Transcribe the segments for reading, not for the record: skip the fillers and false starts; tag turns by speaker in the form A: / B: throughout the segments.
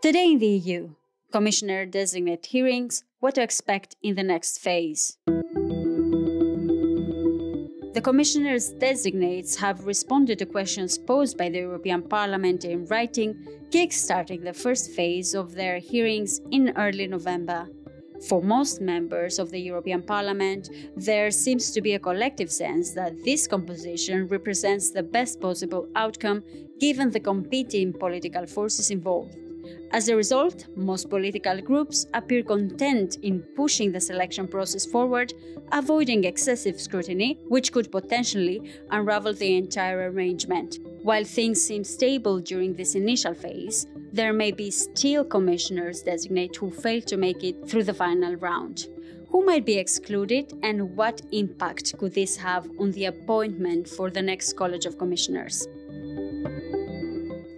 A: Today in the EU, Commissioner-designate hearings, what to expect in the next phase. The Commissioners-designates have responded to questions posed by the European Parliament in writing, kick-starting the first phase of their hearings in early November. For most members of the European Parliament, there seems to be a collective sense that this composition represents the best possible outcome given the competing political forces involved. As a result, most political groups appear content in pushing the selection process forward, avoiding excessive scrutiny, which could potentially unravel the entire arrangement. While things seem stable during this initial phase, there may be still commissioners-designate who fail to make it through the final round. Who might be excluded, and what impact could this have on the appointment for the next College of Commissioners?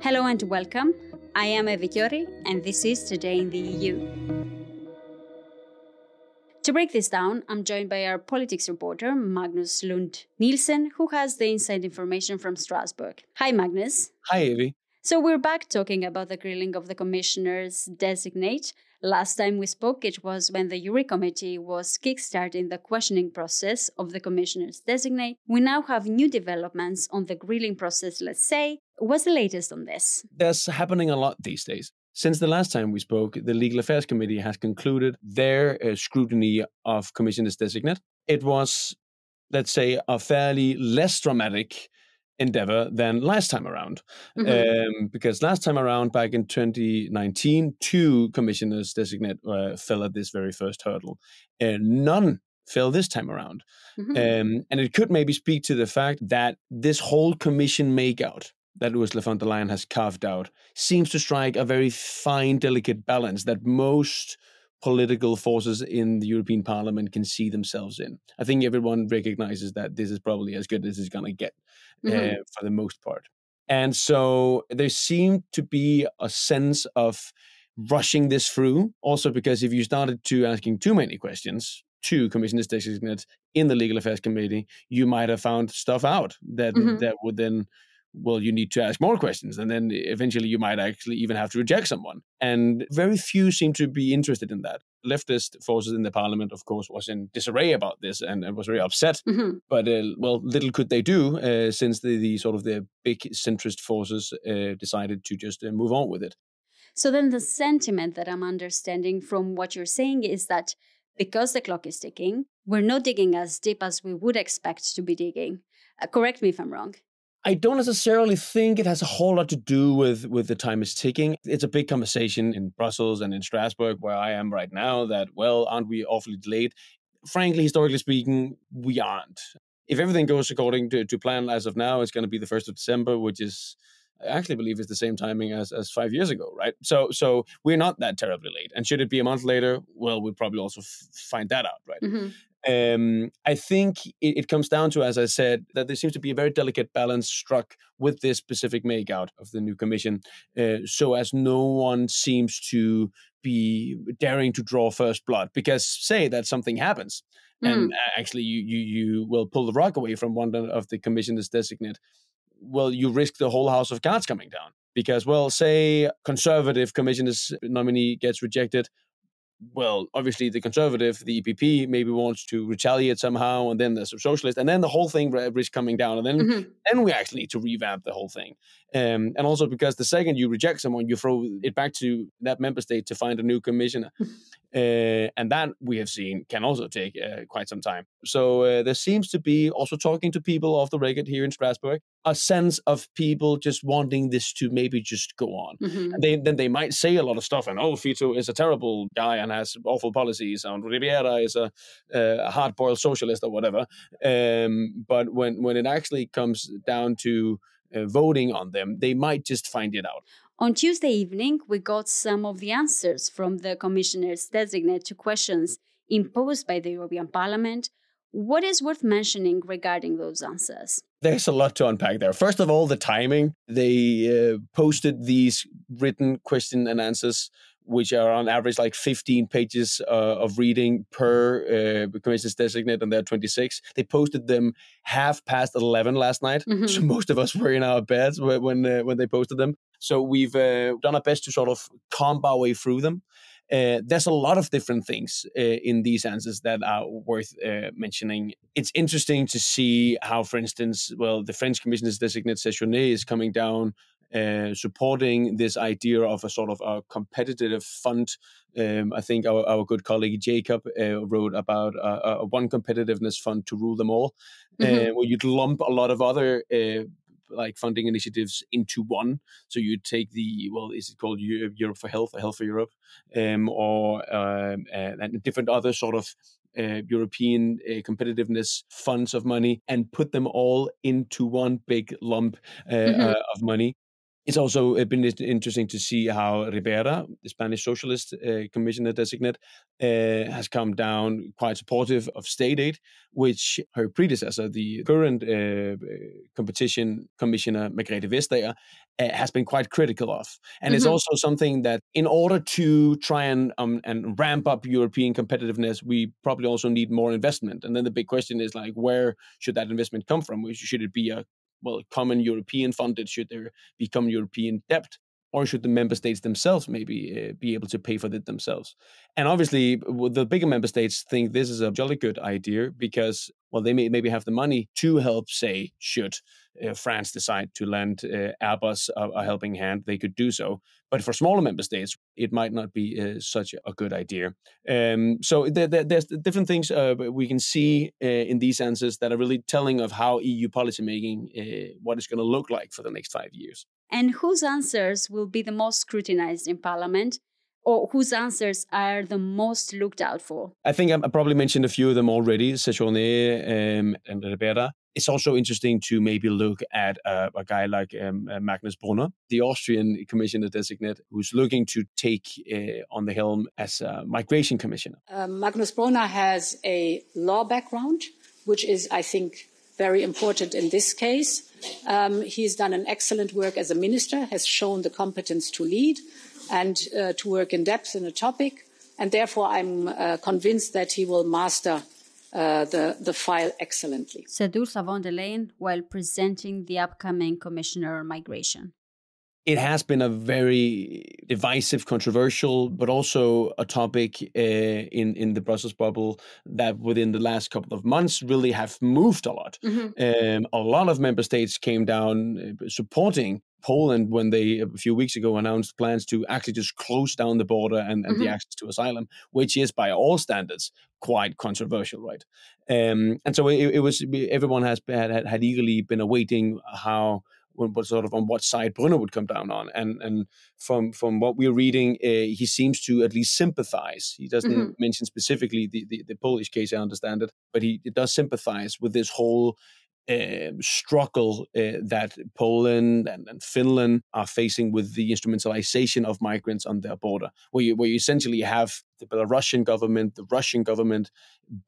A: Hello and welcome. I am Evi Kiorri, and this is Today in the EU. To break this down, I'm joined by our politics reporter, Magnus Lund Nielsen, who has the inside information from Strasbourg. Hi, Magnus.
B: Hi, Evi.
A: So we're back talking about the grilling of the commissioners-designate. Last time we spoke, it was when the Jury Committee was kickstarting the questioning process of the commissioners-designate. We now have new developments on the grilling process, let's say. What's the latest on this?
B: There's happening a lot these days. Since the last time we spoke, the Legal Affairs Committee has concluded their scrutiny of commissioners-designate. It was, let's say, a fairly less dramatic endeavor than last time around. Because last time around, back in 2019, 2 commissioners-designate fell at this very first hurdle. None fell this time around. And it could maybe speak to the fact that this whole commission makeout that Ursula von der Leyen has carved out seems to strike a very fine, delicate balance that most political forces in the European Parliament can see themselves in. I think everyone recognizes that this is probably as good as it's going to get for the most part. And so there seemed to be a sense of rushing this through, also because if you started to asking too many questions to commissioners-designate in the Legal Affairs Committee, you might have found stuff out that would then, well, you need to ask more questions, and then eventually you might actually even have to reject someone. And very few seem to be interested in that. Leftist forces in the parliament, of course, was in disarray about this and was very upset. But, well, little could they do since the sort of the big centrist forces decided to just move on with it.
A: So then the sentiment that I'm understanding from what you're saying is that because the clock is ticking, we're not digging as deep as we would expect to be digging. Correct me if I'm wrong.
B: I don't necessarily think it has a whole lot to do with the time is ticking. It's a big conversation in Brussels and in Strasbourg, where I am right now, that, well, aren't we awfully delayed? Frankly, historically speaking, we aren't. If everything goes according to plan as of now, it's going to be the 1st of December, which is, I actually believe, is the same timing as 5 years ago, right? So we're not that terribly late. And should it be a month later? Well, we'll probably also find that out, right? I think it comes down to, as I said, that there seems to be a very delicate balance struck with this specific makeout of the new commission, so as no one seems to be daring to draw first blood. Because say that something happens, and actually you will pull the rug away from one of the commissioners-designate, well, you risk the whole house of cards coming down. Because, well, say conservative commissioners nominee gets rejected, well, obviously the Conservative, the EPP, maybe wants to retaliate somehow, and then there's some socialist, and then the whole thing risks coming down, and then we actually need to revamp the whole thing. And also because the second you reject someone, you throw it back to that member state to find a new commissioner. And that, we have seen, can also take quite some time. So there seems to be, also talking to people off the record here in Strasbourg, a sense of people just wanting this to maybe just go on. And then they might say a lot of stuff, and, oh, Fito is a terrible guy and has awful policies, and Riviera is a hard-boiled socialist or whatever. But when it actually comes down to voting on them, they might just find it out.
A: On Tuesday evening, we got some of the answers from the commissioners-designate to questions imposed by the European Parliament. What is worth mentioning regarding those answers?
B: There's a lot to unpack there. First of all, the timing. They posted these written question and answers, which are on average like 15 pages of reading per commissioners-designate, and there are 26. They posted them 11:30 last night. So most of us were in our beds when they posted them. So we've done our best to sort of comb our way through them. There's a lot of different things in these answers that are worth mentioning. It's interesting to see how, for instance, the French Commissioners-designate Séjourné is coming down, supporting this idea of a sort of a competitive fund. I think our good colleague Jacob wrote about a one competitiveness fund to rule them all, where you'd lump a lot of other like funding initiatives into one. So you take is it called Europe for Health, or Health for Europe, and different other sort of European competitiveness funds of money, and put them all into one big lump of money. It's also been interesting to see how Ribera, the Spanish socialist commissioner-designate, has come down quite supportive of state aid, which her predecessor, the current competition commissioner, Margrethe Vestager, has been quite critical of. And it's also something that in order to try and ramp up European competitiveness, we probably also need more investment. And then the big question is, like, where should that investment come from? Should it be common European funded? Should there become European debt? Or should the member states themselves maybe be able to pay for it themselves? And obviously, the bigger member states think this is a jolly good idea because, they may maybe have the money to help, say, should France decide to lend Airbus a helping hand, they could do so. But for smaller member states, it might not be such a good idea. So there's different things we can see in these answers that are really telling of how EU policymaking, what it's going to look like for the next 5 years.
A: And whose answers will be the most scrutinized in Parliament, or whose answers are the most looked out for?
B: I think I probably mentioned a few of them already, Séjourné and Ribera. It's also interesting to maybe look at a guy like Magnus Brunner, the Austrian commissioner-designate, who's looking to take on the helm as a migration commissioner.
C: Magnus Brunner has a law background, which is, I think, very important in this case. He's done an excellent work as a minister, has shown the competence to lead and to work in depth in a topic. And therefore, I'm convinced that he will master the file excellently.
A: Said Ursula von der Leyen while presenting the upcoming Commissioner on Migration.
B: It has been a very divisive, controversial, but also a topic in the Brussels bubble that within the last couple of months really have moved a lot. A lot of member states came down supporting Poland when they, a few weeks ago, announced plans to actually just close down the border and the access to asylum, which is by all standards quite controversial, right? And so it was, everyone had eagerly been awaiting on what side Brunner would come down on, and from what we're reading, he seems to at least sympathize. He doesn't mention specifically the Polish case, I understand it, but he does sympathize with this whole struggle that Poland and Finland are facing with the instrumentalization of migrants on their border, where you essentially have the Belarusian government, the Russian government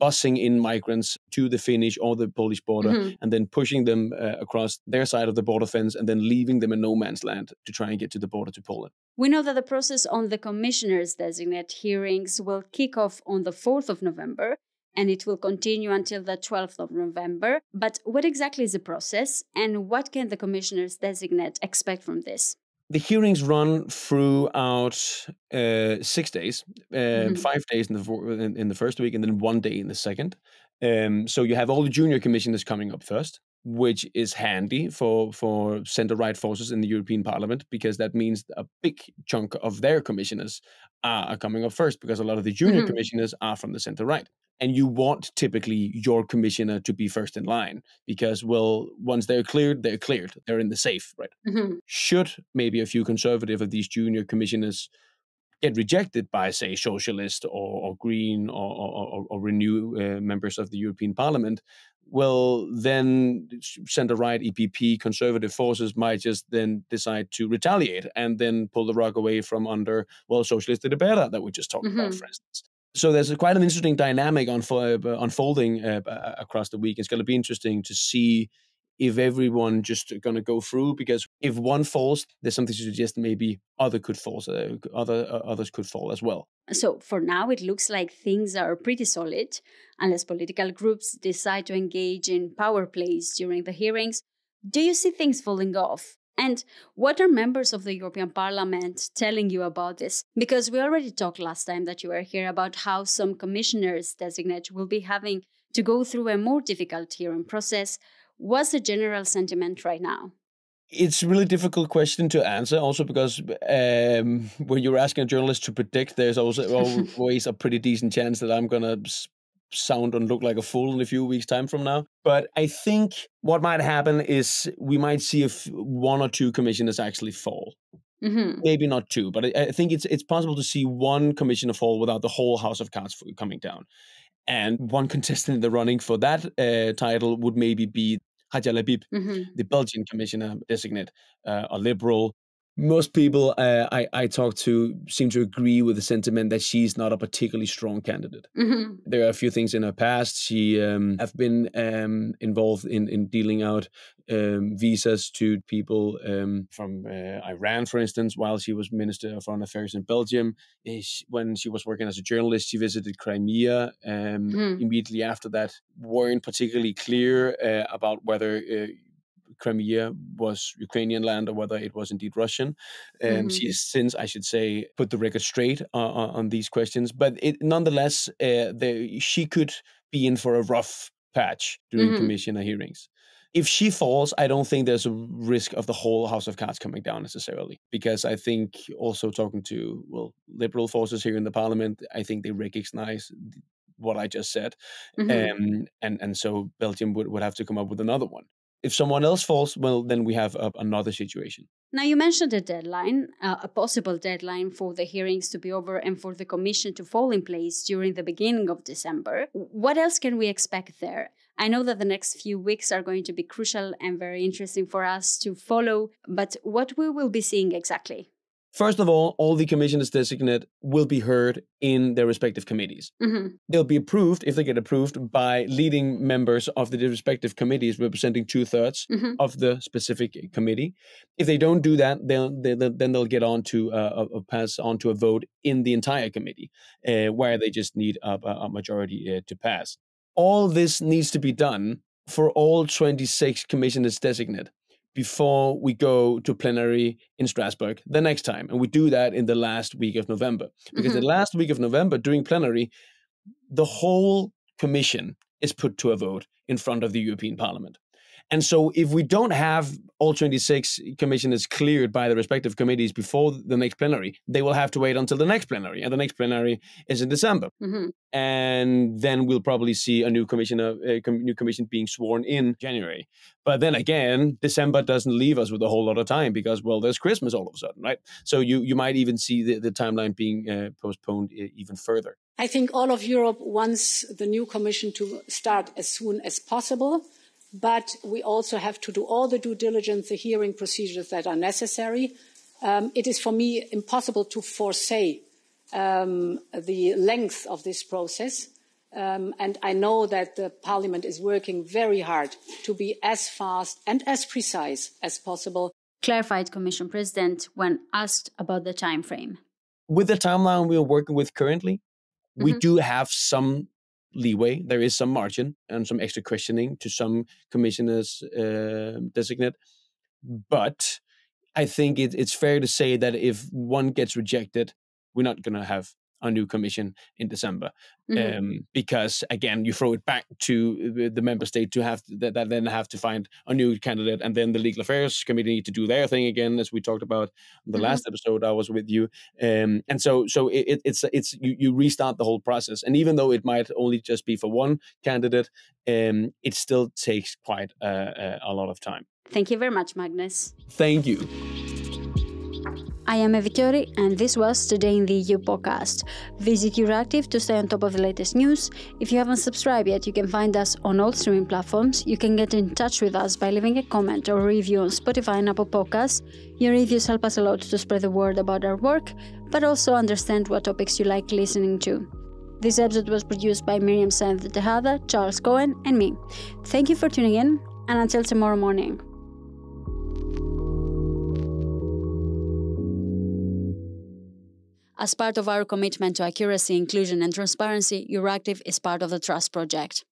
B: busing in migrants to the Finnish or the Polish border and then pushing them across their side of the border fence and then leaving them in no man's land to try and get to the border to Poland.
A: We know that the process on the Commissioners-designate hearings will kick off on the 4th of November, and it will continue until the 12th of November. But what exactly is the process, and what can the Commissioners-designate expect from this?
B: The hearings run throughout 6 days, 5 days in the first week, and then 1 day in the second. So you have all the junior commissioners coming up first, which is handy for center-right forces in the European Parliament, because that means a big chunk of their commissioners are coming up first, because a lot of the junior commissioners are from the center-right. And you want typically your commissioner to be first in line because, once they're cleared, they're in the safe, right? Should maybe a few conservative of these junior commissioners get rejected by, say, socialist or green or renew members of the European Parliament, then center-right EPP conservative forces might just then decide to retaliate and then pull the rug away from under, socialist Ribera that we just talked about, for instance. So there's quite an interesting dynamic unfolding across the week. It's going to be interesting to see if everyone just going to go through, because if one falls, there's something to suggest maybe others could fall as well.
A: So for now, it looks like things are pretty solid, unless political groups decide to engage in power plays during the hearings. Do you see things falling off? And what are members of the European Parliament telling you about this? Because we already talked last time that you were here about how some commissioners-designate will be having to go through a more difficult hearing process. What's the general sentiment right now?
B: It's a really difficult question to answer, also because when you're asking a journalist to predict, there's also always a pretty decent chance that I'm going to sound and look like a fool in a few weeks' time from now. But I think what might happen is we might see if one or two commissioners actually fall. Mm-hmm. Maybe not two, but I think it's possible to see one commissioner fall without the whole House of Cards coming down. And one contestant in the running for that title would maybe be Hadja Labib, the Belgian commissioner-designate, a liberal. Most people I talk to seem to agree with the sentiment that she's not a particularly strong candidate. Mm-hmm. There are a few things in her past. She have been involved in dealing out visas to people from Iran, for instance, while she was Minister of Foreign Affairs in Belgium. When she was working as a journalist, she visited Crimea. Immediately after that, weren't particularly clear about whether Crimea was Ukrainian land or whether it was indeed Russian. She has since, I should say, put the record straight on these questions. But nonetheless, she could be in for a rough patch during commissioner hearings. If she falls, I don't think there's a risk of the whole House of Cards coming down necessarily, because I think also talking to, liberal forces here in the parliament, I think they recognize what I just said. And so Belgium would have to come up with another one. If someone else falls, well, then we have another situation.
A: Now, you mentioned a deadline, a possible deadline for the hearings to be over and for the commission to fall in place during the beginning of December. What else can we expect there? I know that the next few weeks are going to be crucial and very interesting for us to follow, but what we will be seeing exactly?
B: First of all the commissioners-designate will be heard in their respective committees. They'll be approved, if they get approved, by leading members of the respective committees representing 2/3 of the specific committee. If they don't do that, then they'll get on to pass on to a vote in the entire committee, where they just need a majority to pass. All this needs to be done for all 26 commissioners-designate before we go to plenary in Strasbourg the next time. And we do that in the last week of November. Because the last week of November, during plenary, the whole commission is put to a vote in front of the European Parliament. And so if we don't have all 26 commissioners cleared by the respective committees before the next plenary, they will have to wait until the next plenary. And the next plenary is in December. And then we'll probably see a new commission being sworn in January. But then again, December doesn't leave us with a whole lot of time because, there's Christmas all of a sudden, right? So you might even see the timeline being postponed even further.
C: I think all of Europe wants the new commission to start as soon as possible. But we also have to do all the due diligence, the hearing procedures that are necessary. It is, for me, impossible to foresee the length of this process. And I know that the Parliament is working very hard to be as fast and as precise as possible.
A: Clarified Commission President when asked about the time frame.
B: With the timeline we are working with currently, we do have some leeway. There is some margin and some extra questioning to some commissioners designate. But I think it's fair to say that if one gets rejected, we're not going to have a new commission in December. Because, again, you throw it back to the member state to have that then have to find a new candidate. And then the Legal Affairs Committee need to do their thing again, as we talked about in the last episode I was with you. And so you restart the whole process. And even though it might only just be for one candidate, it still takes quite a lot of time.
A: Thank you very much, Magnus.
B: Thank you.
A: I am Evi Kiorri, and this was Today in the EU podcast. Visit Euractiv to stay on top of the latest news. If you haven't subscribed yet, you can find us on all streaming platforms. You can get in touch with us by leaving a comment or review on Spotify and Apple Podcasts. Your reviews help us a lot to spread the word about our work, but also understand what topics you like listening to. This episode was produced by Miriam Sainz Tejada, Charles Cohen, and me. Thank you for tuning in, and until tomorrow morning. As part of our commitment to accuracy, inclusion, and transparency, Euractiv is part of the Trust Project.